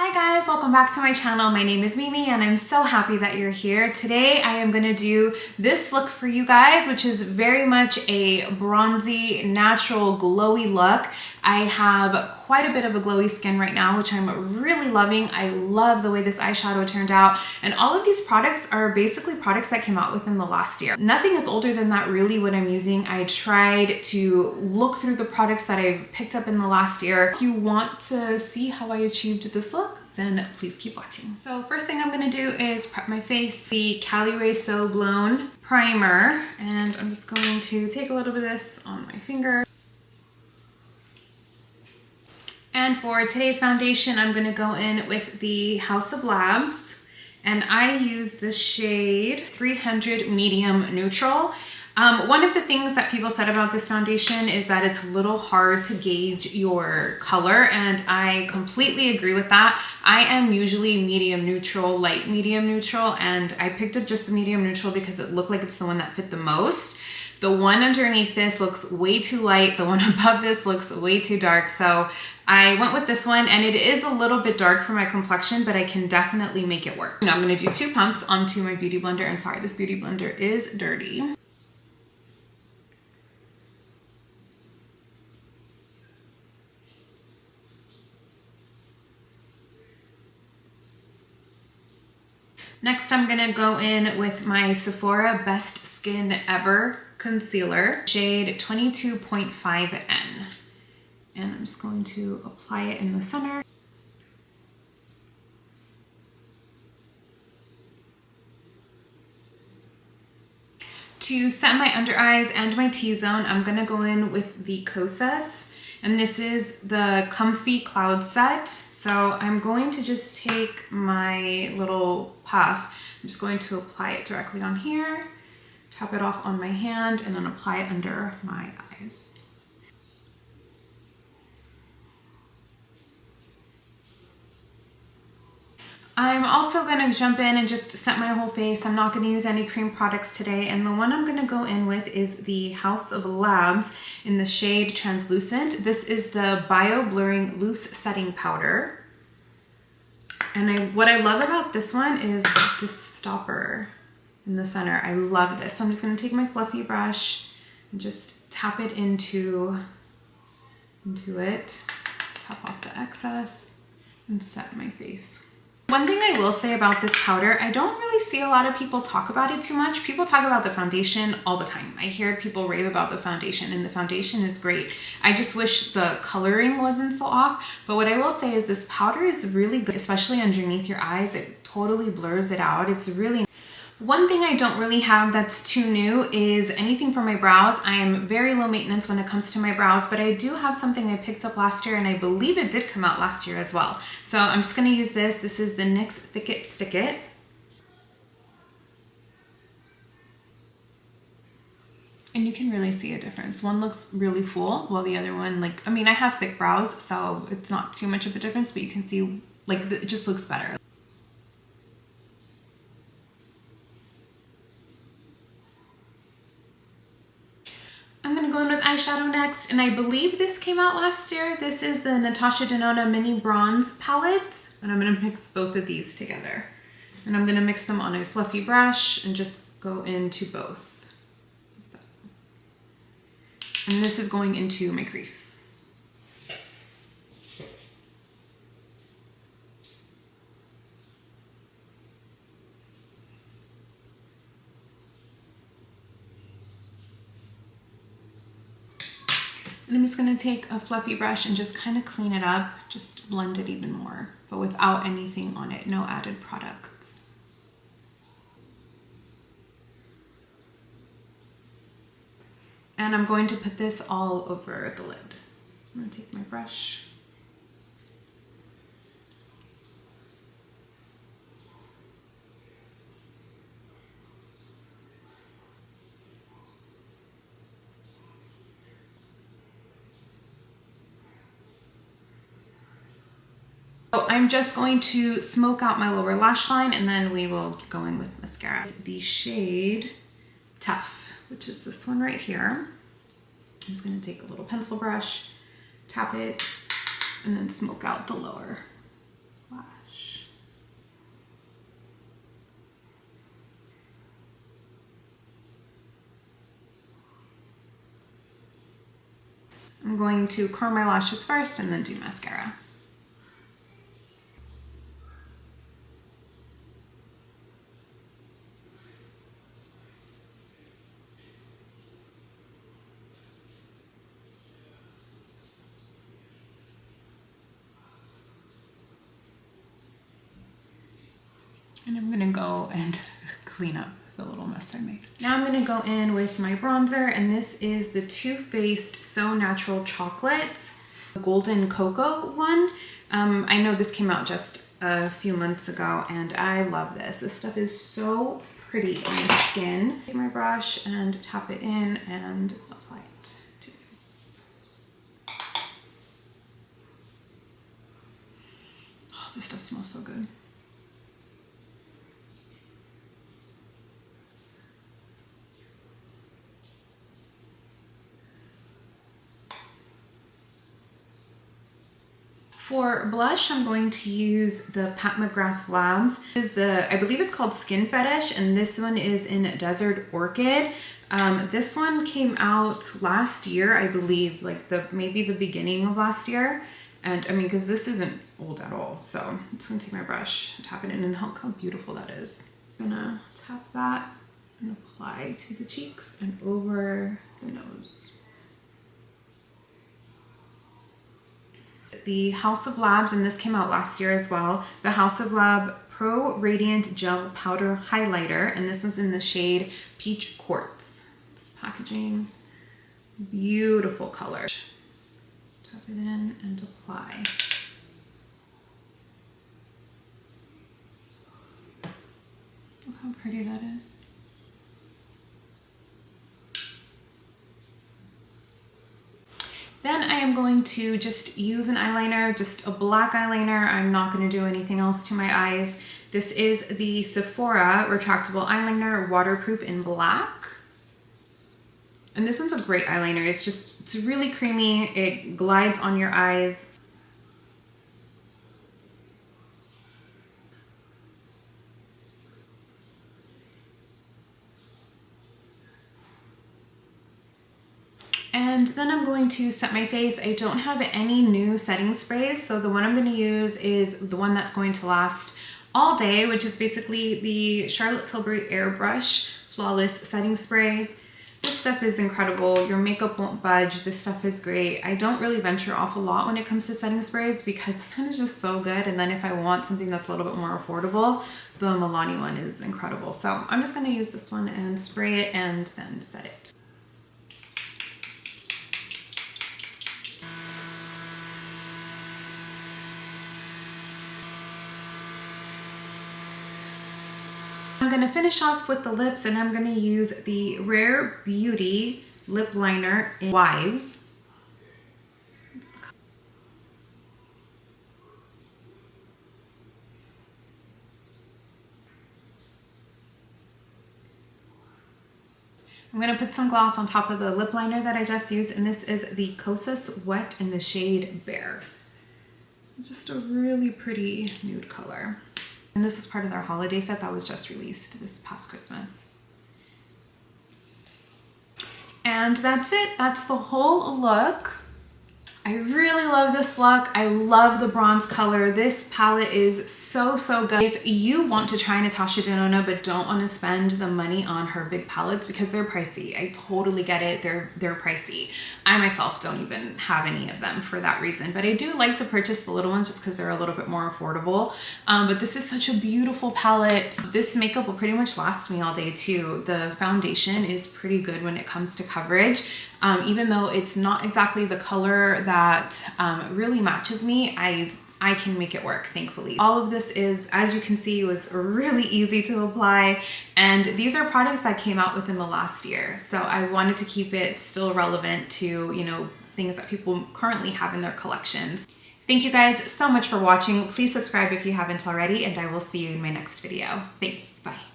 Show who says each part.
Speaker 1: Hi guys, welcome back to my channel. My name is Mimi and I'm so happy that you're here. Today I am going to do this look for you guys, which is very much a bronzy, natural, glowy look. I have quite a bit of a glowy skin right now, which I'm really loving. I love the way this eyeshadow turned out. And all of these products are basically products that came out within the last year. Nothing is older than that really what I'm using. I tried to look through the products that I picked up in the last year. If you want to see how I achieved this look, then please keep watching. So first thing I'm gonna do is prep my face. The Caliray So Blown Primer. And I'm just going to take a little bit of this on my finger. And for today's foundation, I'm gonna go in with the Haus of Labs. And I use the shade 300 Medium Neutral. One of the things that people said about this foundation is that it's a little hard to gauge your color, and I completely agree with that. I am usually medium neutral, light medium neutral, and I picked up just the medium neutral because it looked like it's the one that fit the most. The one underneath this looks way too light. The one above this looks way too dark. So I went with this one, and it is a little bit dark for my complexion, but I can definitely make it work. Now I'm gonna do 2 pumps onto my beauty blender, and sorry, this beauty blender is dirty. Next, I'm gonna go in with my Sephora Best Skin Ever Concealer, shade 22.5N. And I'm just going to apply it in the center. To set my under eyes and my T-zone, I'm gonna go in with the Kosas. And this is the Comfy Cloud Set. So I'm going to just take my little puff. I'm just going to apply it directly on here, tap it off on my hand, and then apply it under my eyes. I'm also gonna jump in and just set my whole face. I'm not gonna use any cream products today. And the one I'm gonna go in with is the Haus of Labs in the shade Translucent. This is the Bio Blurring Loose Setting Powder. And what I love about this one is this stopper in the center. I love this. So I'm just gonna take my fluffy brush and just tap it into it, tap off the excess, and set my face. One thing I will say about this powder, I don't really see a lot of people talk about it too much. People talk about the foundation all the time. I hear people rave about the foundation, and the foundation is great. I just wish the coloring wasn't so off. But what I will say is this powder is really good, especially underneath your eyes. It totally blurs it out. It's really... One thing I don't really have that's too new is anything for my brows. I am very low maintenance when it comes to my brows, but I do have something I picked up last year, and I believe it did come out last year as well. So I'm just gonna use this. This is the NYX Thick It Stick It. And you can really see a difference. One looks really full, while the other one, like, I mean, I have thick brows, so it's not too much of a difference, but you can see, like, it just looks better. I'm gonna go in with eyeshadow next, and I believe this came out last year. This is the Natasha Denona Mini Bronze Palette, and I'm gonna mix both of these together. And I'm gonna mix them on a fluffy brush and just go into both. And this is going into my crease. And I'm just gonna take a fluffy brush and just kind of clean it up, just blend it even more, but without anything on it, no added products. And I'm going to put this all over the lid. I'm gonna take my brush. So I'm just going to smoke out my lower lash line, and then we will go in with mascara. The shade Tough, which is this one right here. I'm just gonna take a little pencil brush, tap it, and then smoke out the lower lash. I'm going to curl my lashes first and then do mascara. And I'm gonna go and clean up the little mess I made. Now I'm gonna go in with my bronzer, and this is the Too Faced So Natural Chocolate, the Golden Cocoa one. I know this came out just a few months ago, and I love this. This stuff is so pretty on the skin. Take my brush and tap it in and apply it to the face. Oh, this stuff smells so good. For blush, I'm going to use the McGrath Labs. This is the, I believe it's called Skin Fetish, and this one is in Desert Orchid. This one came out last year, I believe, like maybe the beginning of last year. And I mean, because this isn't old at all. So I'm just gonna take my brush, tap it in, and look how beautiful that is. I'm gonna tap that and apply to the cheeks and over the nose. The Haus of Labs, and this came out last year as well, the Haus of Lab Pro Radiant Gel Powder Highlighter, and this one's in the shade Peach Quartz. This packaging, beautiful color. Tap it in and apply. Look how pretty that is. Then I am going to just use an eyeliner, just a black eyeliner. I'm not going to do anything else to my eyes. This is the Sephora Retractable Eyeliner, waterproof in black. And this one's a great eyeliner. It's really creamy. It glides on your eyes. And then I'm going to set my face. I don't have any new setting sprays, so the one I'm going to use is the one that's going to last all day, which is basically the Charlotte Tilbury Airbrush Flawless Setting Spray. This stuff is incredible. Your makeup won't budge. This stuff is great. I don't really venture off a lot when it comes to setting sprays because this one is just so good. And then if I want something that's a little bit more affordable, the Milani one is incredible. So I'm just going to use this one and spray it and then set it. I'm going to finish off with the lips, and I'm going to use the Rare Beauty lip liner in Wise. I'm going to put some gloss on top of the lip liner that I just used, and this is the Kosas Wet in the shade Bare. It's just a really pretty nude color. And this was part of their holiday set that was just released this past Christmas. And that's it. That's the whole look. I really love this look. I love the bronze color. This palette is so, so good. If you want to try Natasha Denona but don't want to spend the money on her big palettes because they're pricey, I totally get it. They're pricey. I myself don't even have any of them for that reason, but I do like to purchase the little ones just because they're a little bit more affordable. But this is such a beautiful palette. This makeup will pretty much last me all day too. The foundation is pretty good when it comes to coverage. Even though it's not exactly the color that really matches me, I can make it work, thankfully. All of this is, as you can see, was really easy to apply. And these are products that came out within the last year. So I wanted to keep it still relevant to, you know, things that people currently have in their collections. Thank you guys so much for watching. Please subscribe if you haven't already, and I will see you in my next video. Thanks, bye.